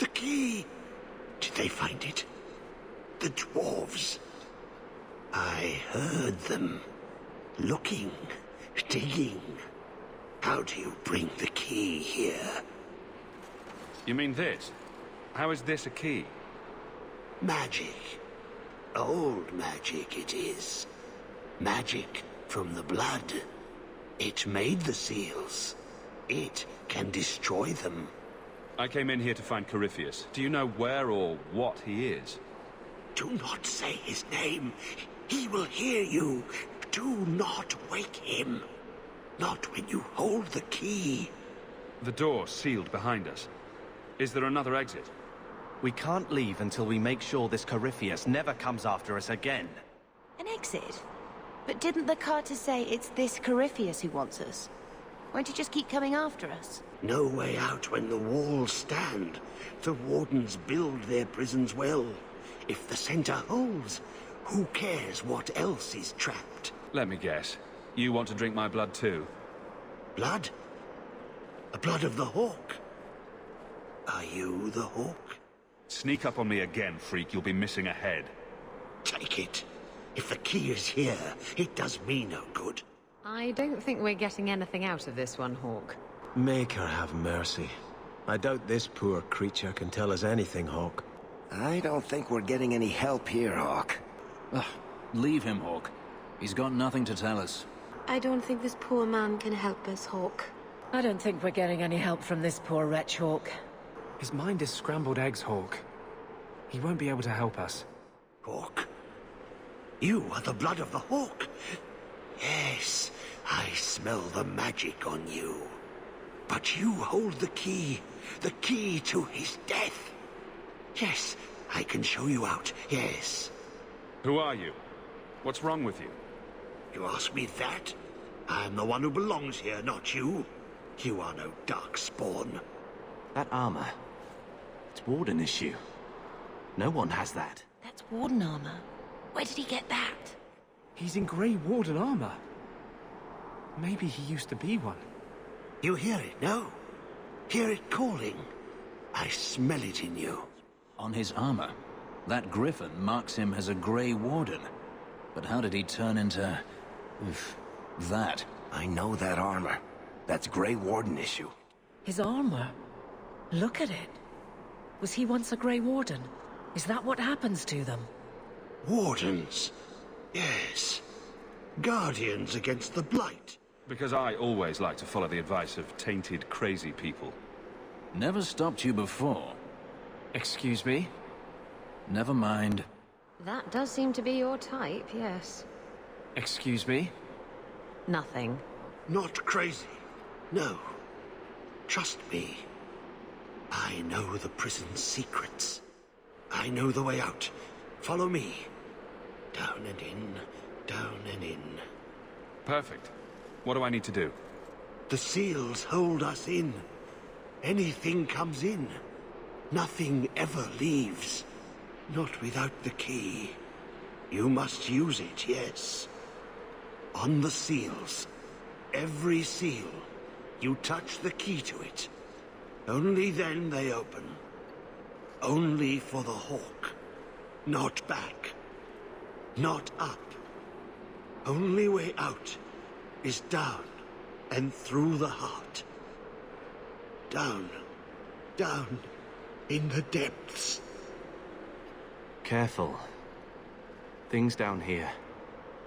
The key! Did they find it? The dwarves. I heard them. Looking, digging. How do you bring the key here? You mean this? How is this a key? Magic. Old magic it is. Magic from the blood. It made the seals. It can destroy them. I came in here to find Corypheus. Do you know where or what he is? Do not say his name. He will hear you. Do not wake him. Not when you hold the key. The door sealed behind us. Is there another exit? We can't leave until we make sure this Corypheus never comes after us again. An exit? But didn't the Carter say it's this Corypheus who wants us? Won't he just keep coming after us? No way out when the walls stand. The wardens build their prisons well. If the center holds, who cares what else is trapped? Let me guess. You want to drink my blood too? Blood? The blood of the hawk? Are you the hawk? Sneak up on me again, freak. You'll be missing a head. Take it. If the key is here, it does me no good. I don't think we're getting anything out of this one, Hawk. Make her have mercy. I doubt this poor creature can tell us anything, Hawk. I don't think we're getting any help here, Hawk. Ugh, leave him, Hawk. He's got nothing to tell us. I don't think this poor man can help us, Hawk. I don't think we're getting any help from this poor wretch, Hawk. His mind is scrambled eggs, Hawk. He won't be able to help us. Hawk? You are the blood of the hawk. Yes, I smell the magic on you. But you hold the key to his death. Yes, I can show you out, yes. Who are you? What's wrong with you? You ask me that? I'm the one who belongs here, not you. You are no darkspawn. That armor, it's warden issue. No one has that. That's warden armor. Where did he get that? He's in grey warden armor. Maybe he used to be one. You hear it, no? Hear it calling. I smell it in you. On his armor, that griffin marks him as a Grey Warden. But how did he turn into... that? I know that armor. That's Grey Warden issue. His armor? Look at it. Was he once a Grey Warden? Is that what happens to them? Wardens? Yes. Guardians against the blight. Because I always like to follow the advice of tainted, crazy people. Never stopped you before. Excuse me? Never mind. That does seem to be your type, yes. Excuse me? Nothing. Not crazy. No. Trust me. I know the prison's secrets. I know the way out. Follow me. Down and in, down and in. Perfect. What do I need to do? The seals hold us in. Anything comes in. Nothing ever leaves. Not without the key. You must use it, yes. On the seals. Every seal. You touch the key to it. Only then they open. Only for the hawk. Not back. Not up. Only way out is down and through the heart. Down. Down in the depths. Careful. Things down here,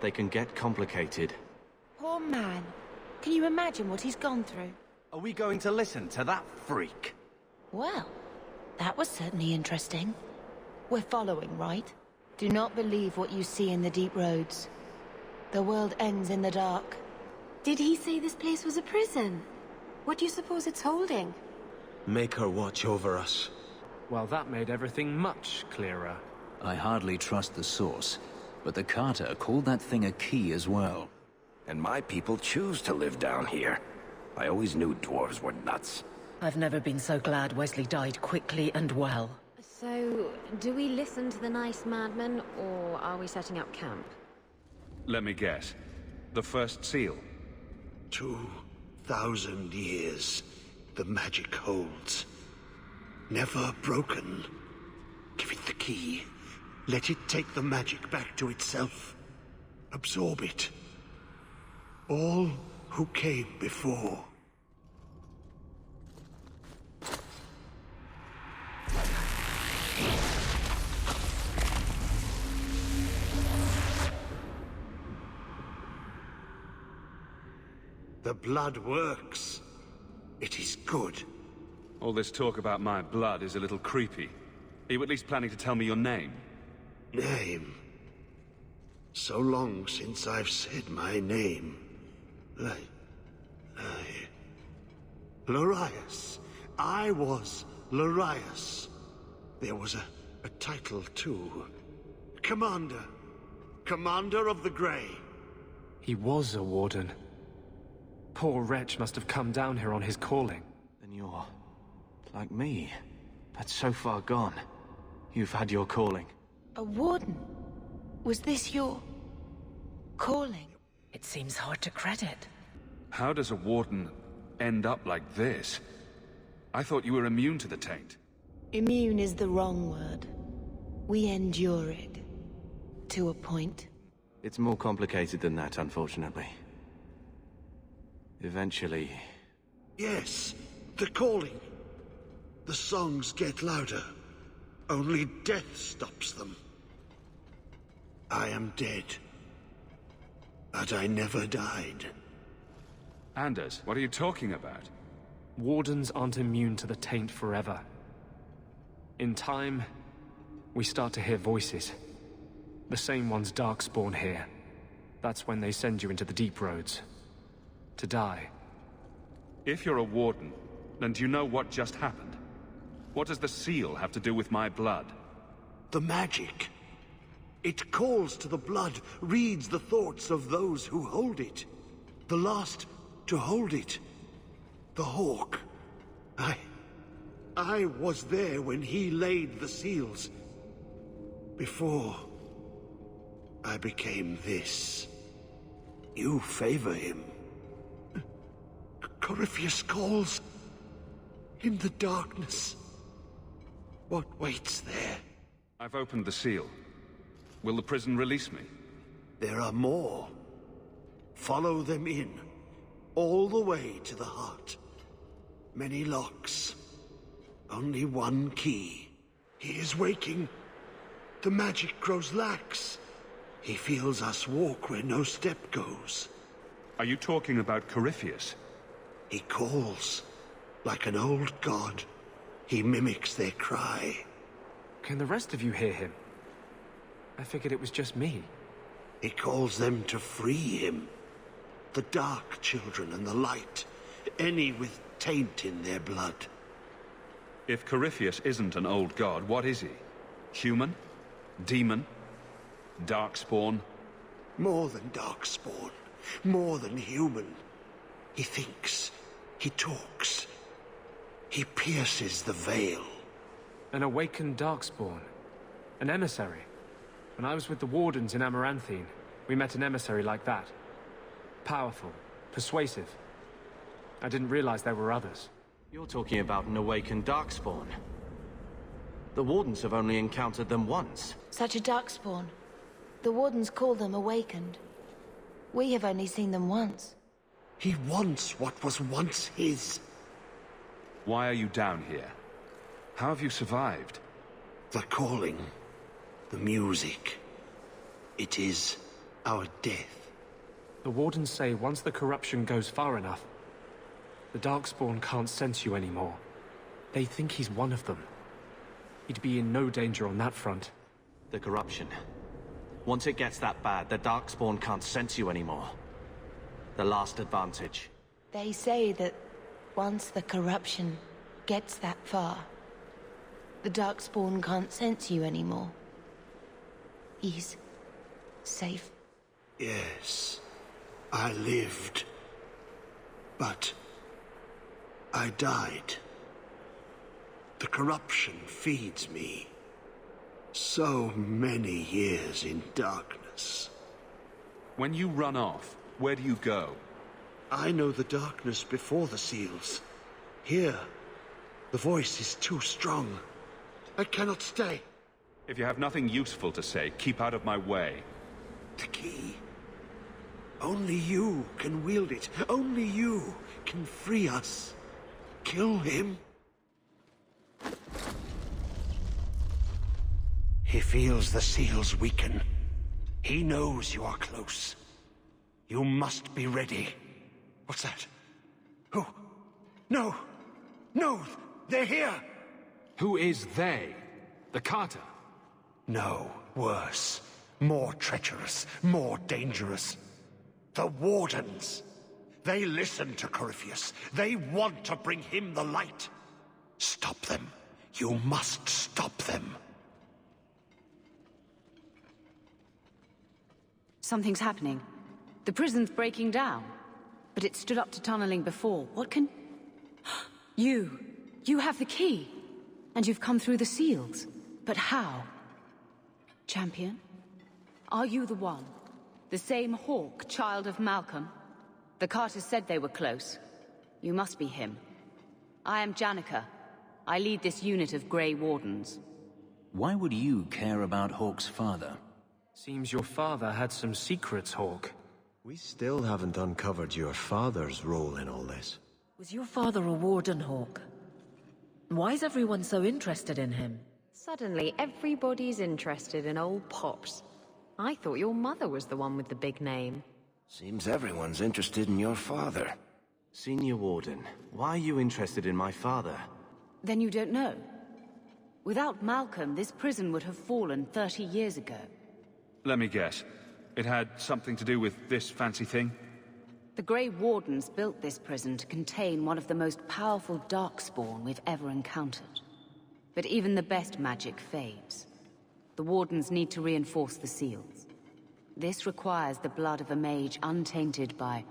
they can get complicated. Poor man. Can you imagine what he's gone through? Are we going to listen to that freak? Well, that was certainly interesting. We're following, right? Do not believe what you see in the deep roads. The world ends in the dark. Did he say this place was a prison? What do you suppose it's holding? Make her watch over us. Well, that made everything much clearer. I hardly trust the source, but the Carter called that thing a key as well. And my people choose to live down here. I always knew dwarves were nuts. I've never been so glad Wesley died quickly and well. So, do we listen to the nice madman, or are we setting up camp? Let me guess. The first seal. 2,000 years the magic holds. never broken. Give it the key. Let it take the magic back to itself. Absorb it. All who came before. The blood works. It is good. All this talk about my blood is a little creepy. Are you at least planning to tell me your name? Name? So long since I've said my name. Larius. I was Larius. There was a title too. Commander. Commander of the Grey. He was a warden. Poor wretch must have come down here on his calling. Then you're... like me. But so far gone. You've had your calling. A warden? Was this your... calling? It seems hard to credit. How does a warden end up like this? I thought you were immune to the taint. Immune is the wrong word. We endure it. To a point. It's more complicated than that, unfortunately. Eventually... Yes, the calling. The songs get louder. Only death stops them. I am dead. But I never died. Anders, what are you talking about? Wardens aren't immune to the taint forever. In time, we start to hear voices. The same ones darkspawn hear. That's when they send you into the deep roads. To die. If you're a warden, then do you know what just happened? What does the seal have to do with my blood? The magic. It calls to the blood, reads the thoughts of those who hold it. The last to hold it. The Hawk. I was there when he laid the seals. Before I became this. You favor him. Corypheus calls. In the darkness. What waits there? I've opened the seal. Will the prison release me? There are more. Follow them in. All the way to the heart. Many locks. Only one key. He is waking. The magic grows lax. He feels us walk where no step goes. Are you talking about Corypheus? He calls. Like an old god. He mimics their cry. Can the rest of you hear him? I figured it was just me. He calls them to free him. The dark children and the light. Any with taint in their blood. If Corypheus isn't an old god, what is he? Human? Demon? Darkspawn? More than darkspawn. More than human. He thinks. He talks. He pierces the veil. An awakened darkspawn. An emissary. When I was with the wardens in Amaranthine, we met an emissary like that. Powerful. Persuasive. I didn't realize there were others. You're talking about an awakened darkspawn. The wardens have only encountered them once. Such a darkspawn. The wardens call them awakened. We have only seen them once. He wants what was once his. Why are you down here? How have you survived? The calling. The music. It is our death. The wardens say once the corruption goes far enough, the darkspawn can't sense you anymore. They think he's one of them. He'd be in no danger on that front. The corruption. Once it gets that bad, the darkspawn can't sense you anymore. The last advantage. They say that once the corruption gets that far, the darkspawn can't sense you anymore. He's safe. Yes, I lived. But I died. The corruption feeds me. So many years in darkness. When you run off, where do you go? I know the darkness before the seals. Here, The voice is too strong. I cannot stay. If you have nothing useful to say, keep out of my way. The key. Only you can wield it. Only you can free us. Kill him. He feels the seals weaken. He knows you are close. You must be ready. What's that? Who? No! No! They're here! Who is they? The Carter? No, worse. More treacherous, more dangerous. The wardens. They listen to Corypheus. They want to bring him the light. Stop them. You must stop them. Something's happening. The prison's breaking down. But it stood up to tunneling before. What can... You have the key. And you've come through the seals. But how? Champion? Are you the one? The same Hawk, child of Malcolm? The Carters said they were close. You must be him. I am Janeka. I lead this unit of Grey Wardens. Why would you care about Hawk's father? Seems your father had some secrets, Hawk. We still haven't uncovered your father's role in all this. Was your father a warden, Hawk? Why is everyone so interested in him? Suddenly, everybody's interested in old Pops. I thought your mother was the one with the big name. Seems everyone's interested in your father. Senior Warden, why are you interested in my father? Then you don't know. Without Malcolm, this prison would have fallen 30 years ago. Let me guess. It had something to do with this fancy thing? The Grey Wardens built this prison to contain one of the most powerful darkspawn we've ever encountered. But even the best magic fades. The Wardens need to reinforce the seals. This requires the blood of a mage untainted by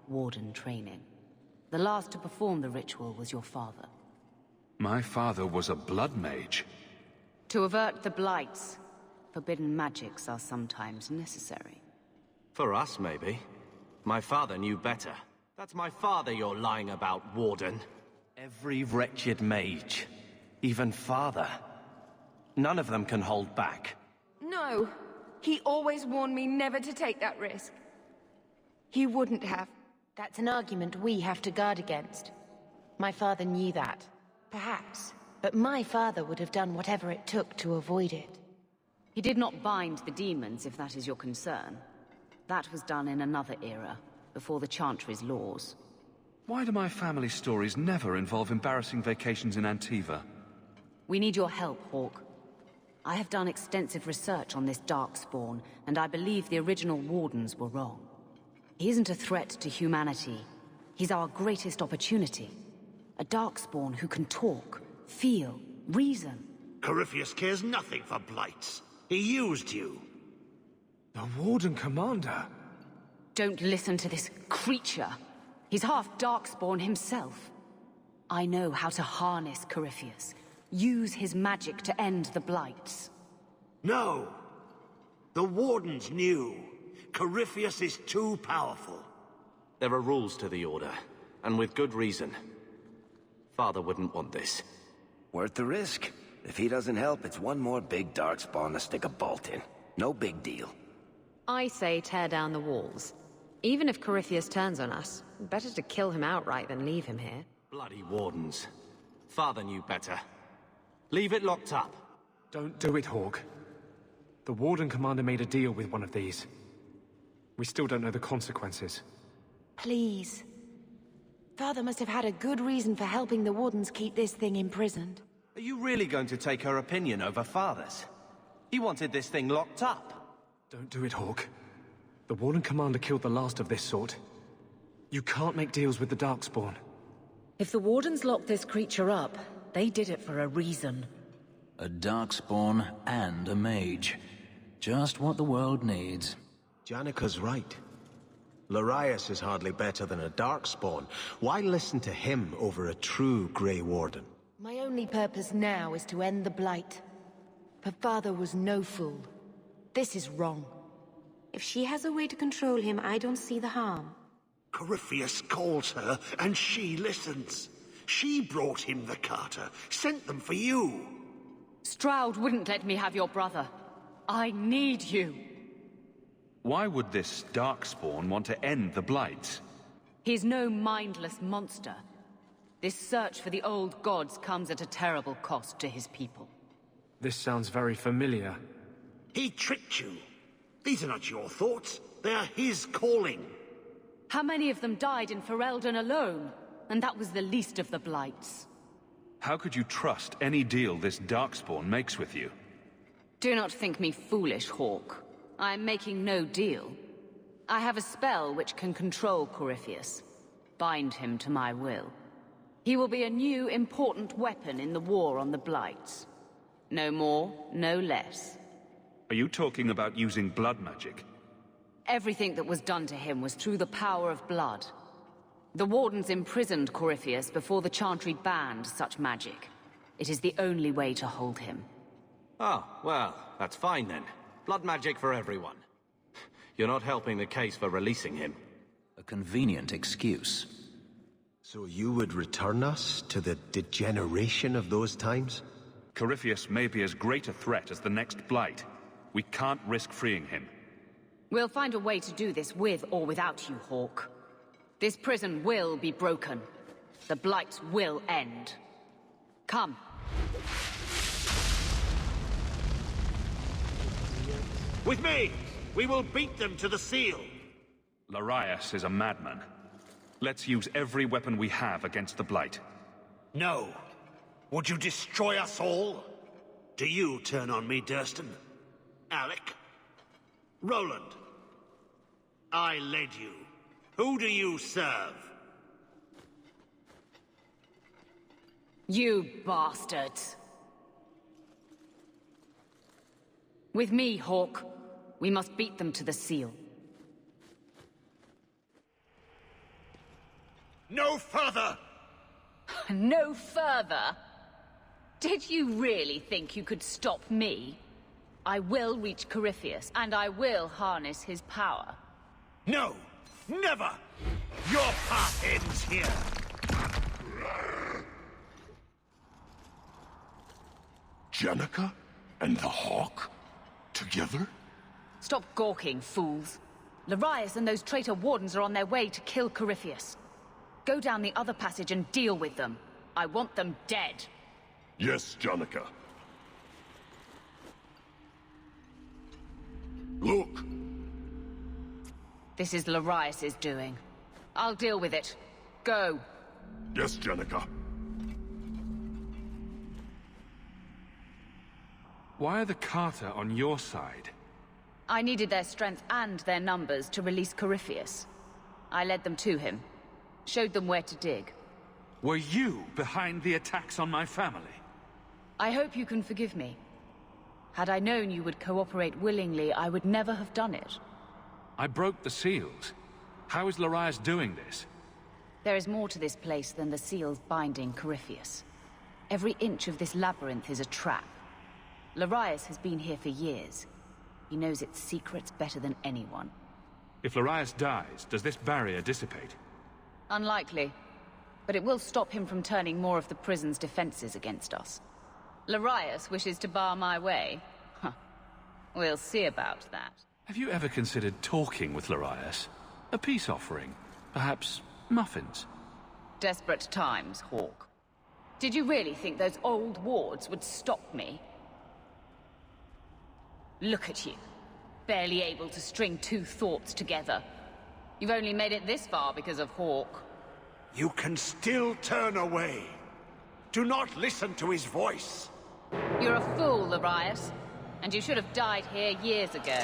warden training. The last to perform the ritual was your father. My father was a blood mage. To avert the blights, forbidden magics are sometimes necessary. For us, maybe. My father knew better. That's my father you're lying about, Warden. Every wretched mage. Even father. None of them can hold back. No! He always warned me never to take that risk. He wouldn't have. That's an argument we have to guard against. My father knew that. Perhaps. But my father would have done whatever it took to avoid it. He did not bind the demons, if that is your concern. That was done in another era, before the Chantry's laws. Why do my family stories never involve embarrassing vacations in Antiva? We need your help, Hawk. I have done extensive research on this darkspawn, and I believe the original Wardens were wrong. He isn't a threat to humanity. He's our greatest opportunity. A darkspawn who can talk, feel, reason. Corypheus cares nothing for blights. He used you. The Warden Commander? Don't listen to this creature. He's half darkspawn himself. I know how to harness Corypheus. Use his magic to end the blights. No! The Wardens knew. Corypheus is too powerful. There are rules to the Order, and with good reason. Father wouldn't want this. Worth the risk. If he doesn't help, it's one more big darkspawn to stick a bolt in. No big deal. I say tear down the walls. Even if Corypheus turns on us, better to kill him outright than leave him here. Bloody Wardens. Father knew better. Leave it locked up. Don't do it, Hawk. The Warden Commander made a deal with one of these. We still don't know the consequences. Please. Father must have had a good reason for helping the Wardens keep this thing imprisoned. Are you really going to take her opinion over Father's? He wanted this thing locked up. Don't do it, Hawk. The Warden Commander killed the last of this sort. You can't make deals with the Darkspawn. If the Wardens locked this creature up, they did it for a reason. A darkspawn and a mage. Just what the world needs. Janeka's right. Larius is hardly better than a darkspawn. Why listen to him over a true Grey Warden? My only purpose now is to end the Blight. But Father was no fool. This is wrong. If she has a way to control him, I don't see the harm. Corypheus calls her, and she listens. She brought him the Carter, sent them for you. Stroud wouldn't let me have your brother. I need you. Why would this darkspawn want to end the Blights? He's no mindless monster. This search for the old gods comes at a terrible cost to his people. This sounds very familiar. He tricked you. These are not your thoughts. They are his calling. How many of them died in Ferelden alone? And that was the least of the Blights. How could you trust any deal this darkspawn makes with you? Do not think me foolish, Hawk. I am making no deal. I have a spell which can control Corypheus. Bind him to my will. He will be a new, important weapon in the war on the Blights. No more, no less. Are you talking about using blood magic? Everything that was done to him was through the power of blood. The wardens imprisoned Corypheus before the Chantry banned such magic. It is the only way to hold him. Oh, well, that's fine then. Blood magic for everyone. You're not helping the case for releasing him. A convenient excuse. So you would return us to the degeneration of those times? Corypheus may be as great a threat as the next Blight. We can't risk freeing him. We'll find a way to do this with or without you, Hawk. This prison will be broken. The Blights will end. Come. With me! We will beat them to the seal! Larius is a madman. Let's use every weapon we have against the Blight. No. Would you destroy us all? Do you turn on me, Durston? Alec? Roland? I led you. Who do you serve? You bastards. With me, Hawk. We must beat them to the seal. No further! No further? Did you really think you could stop me? I will reach Corypheus, and I will harness his power. No! Never! Your path ends here! Janeka and the Hawk? Together? Stop gawking, fools. Larius and those traitor wardens are on their way to kill Corypheus. Go down the other passage and deal with them. I want them dead. Yes, Janeka. Look! This is Larius's doing. I'll deal with it. Go. Yes, Janeka. Why are the Carter on your side? I needed their strength and their numbers to release Corypheus. I led them to him. Showed them where to dig. Were you behind the attacks on my family? I hope you can forgive me. Had I known you would cooperate willingly, I would never have done it. I broke the seals. How is Larius doing this? There is more to this place than the seals binding Corypheus. Every inch of this labyrinth is a trap. Larius has been here for years. He knows its secrets better than anyone. If Larius dies, does this barrier dissipate? Unlikely. But it will stop him from turning more of the prison's defenses against us. Larius wishes to bar my way. Huh. We'll see about that. Have you ever considered talking with Larius? A peace offering? Perhaps muffins? Desperate times, Hawk. Did you really think those old wards would stop me? Look at you. Barely able to string two thoughts together. You've only made it this far because of Hawk. You can still turn away. Do not listen to his voice. You're a fool, Larius. And you should have died here years ago.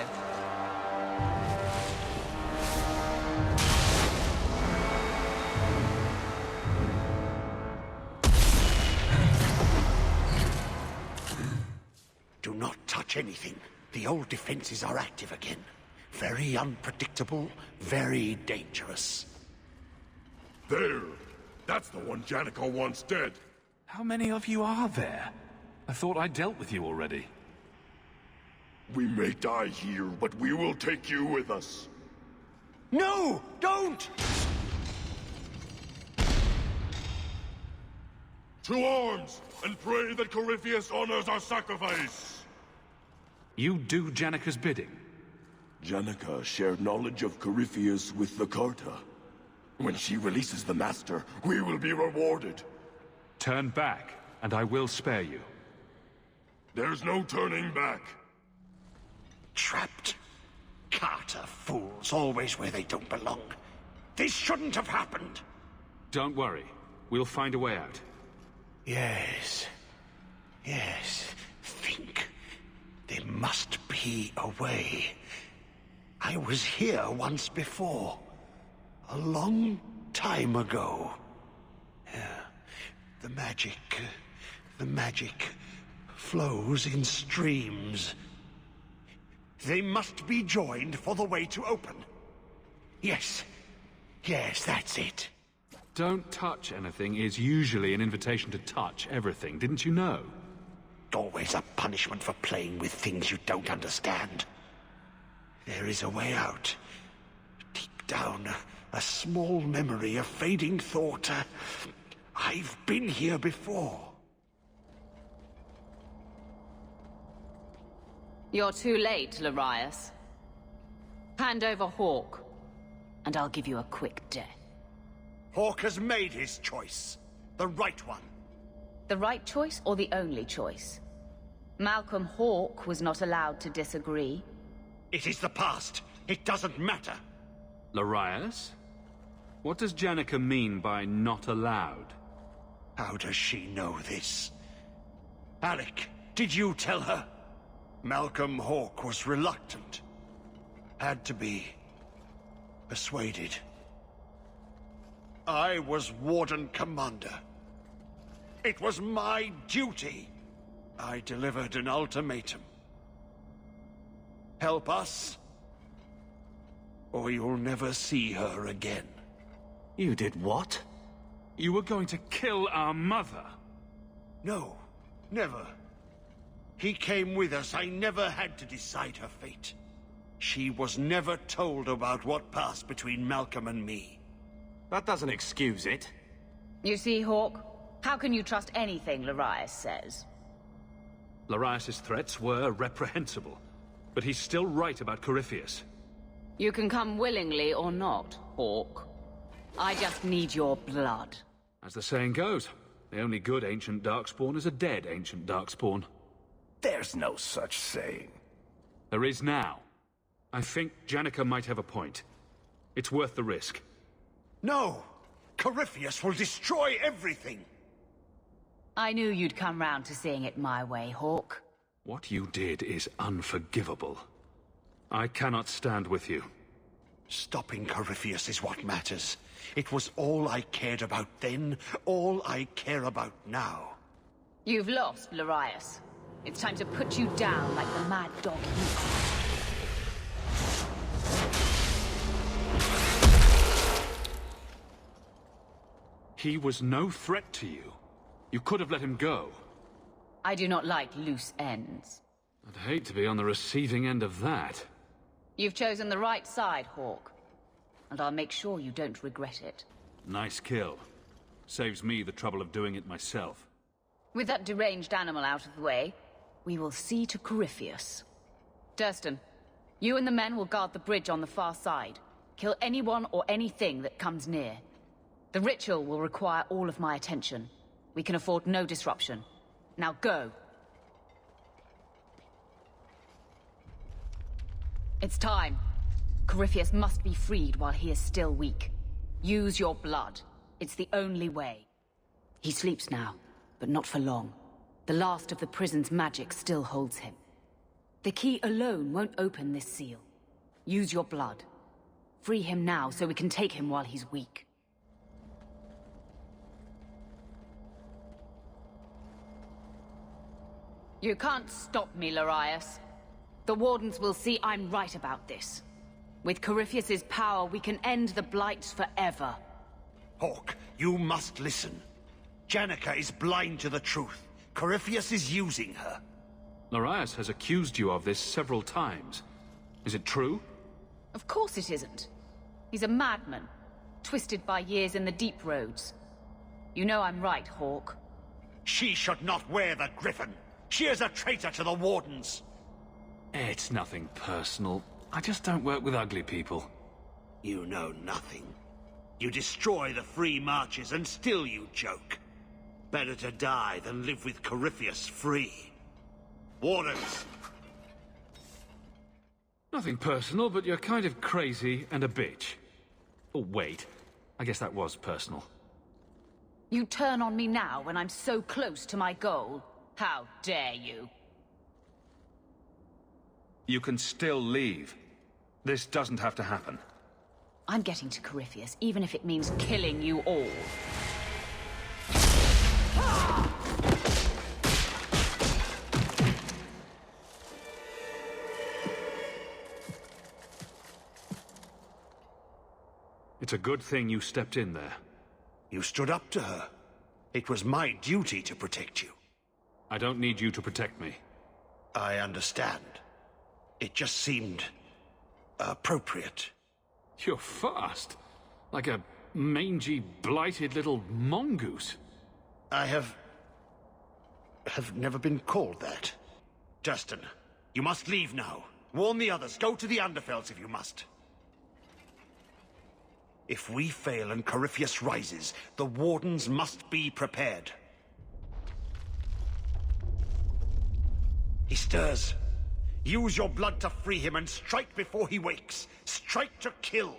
Do not touch anything. The old defenses are active again. Very unpredictable, very dangerous. There! That's the one Janeka wants dead. How many of you are there? I thought I dealt with you already. We may die here, but we will take you with us. No! Don't! To arms, and pray that Corypheus honors our sacrifice! You do Janeka's bidding? Janeka shared knowledge of Corypheus with the Carta. When she releases the Master, we will be rewarded. Turn back, and I will spare you. There's no turning back. Trapped. Carta fools, always where they don't belong. This shouldn't have happened. Don't worry. We'll find a way out. Yes. Yes. Think. There must be a way. I was here once before. A long time ago. The magic flows in streams. They must be joined for the way to open. Yes. Yes, that's it. Don't touch anything is usually an invitation to touch everything, didn't you know? Always a punishment for playing with things you don't understand. There is a way out. Deep down, a small memory, a fading thought. I've been here before. You're too late, Larius. Hand over Hawk, and I'll give you a quick death. Hawk has made his choice. The right one. The right choice or the only choice? Malcolm Hawk was not allowed to disagree. It is the past. It doesn't matter. Larius? What does Janeka mean by not allowed? How does she know this? Alec, did you tell her? Malcolm Hawk was reluctant. Had to be. Persuaded. I was Warden Commander. It was my duty. I delivered an ultimatum. Help us, or you'll never see her again. You did what? You were going to kill our mother. No, never. He came with us. I never had to decide her fate. She was never told about what passed between Malcolm and me. That doesn't excuse it. You see, Hawk? How can you trust anything Larius says? Larius's threats were reprehensible, but he's still right about Corypheus. You can come willingly or not, Hawk. I just need your blood. As the saying goes, the only good ancient darkspawn is a dead ancient darkspawn. There's no such saying. There is now. I think Janeka might have a point. It's worth the risk. No! Corypheus will destroy everything! I knew you'd come round to seeing it my way, Hawk. What you did is unforgivable. I cannot stand with you. Stopping Corypheus is what matters. It was all I cared about then, all I care about now. You've lost, Larius. It's time to put you down like the mad dog you are. He was no threat to you. You could have let him go. I do not like loose ends. I'd hate to be on the receiving end of that. You've chosen the right side, Hawk. And I'll make sure you don't regret it. Nice kill. Saves me the trouble of doing it myself. With that deranged animal out of the way, we will see to Corypheus. Durston, you and the men will guard the bridge on the far side. Kill anyone or anything that comes near. The ritual will require all of my attention. We can afford no disruption. Now go! It's time. Corypheus must be freed while he is still weak. Use your blood. It's the only way. He sleeps now, but not for long. The last of the prison's magic still holds him. The key alone won't open this seal. Use your blood. Free him now so we can take him while he's weak. You can't stop me, Larius. The wardens will see I'm right about this. With Corypheus's power, we can end the Blights forever. Hawk, you must listen. Janeka is blind to the truth. Corypheus is using her. Larius has accused you of this several times. Is it true? Of course it isn't. He's a madman, twisted by years in the deep roads. You know I'm right, Hawk. She should not wear the Griffin. She is a traitor to the Wardens. It's nothing personal. I just don't work with ugly people. You know nothing. You destroy the free marches and still you joke. Better to die than live with Corypheus free. Wardens! Nothing personal, but you're kind of crazy and a bitch. Oh, wait. I guess that was personal. You turn on me now when I'm so close to my goal. How dare you? You can still leave. This doesn't have to happen. I'm getting to Corypheus, even if it means killing you all. It's a good thing you stepped in there. You stood up to her. It was my duty to protect you. I don't need you to protect me. I understand. It just seemed appropriate. You're fast. Like a mangy, blighted little mongoose. I have never been called that. Justin, you must leave now. Warn the others. Go to the Underfells if you must. If we fail and Corypheus rises, the Wardens must be prepared. He stirs. Use your blood to free him and strike before he wakes. Strike to kill.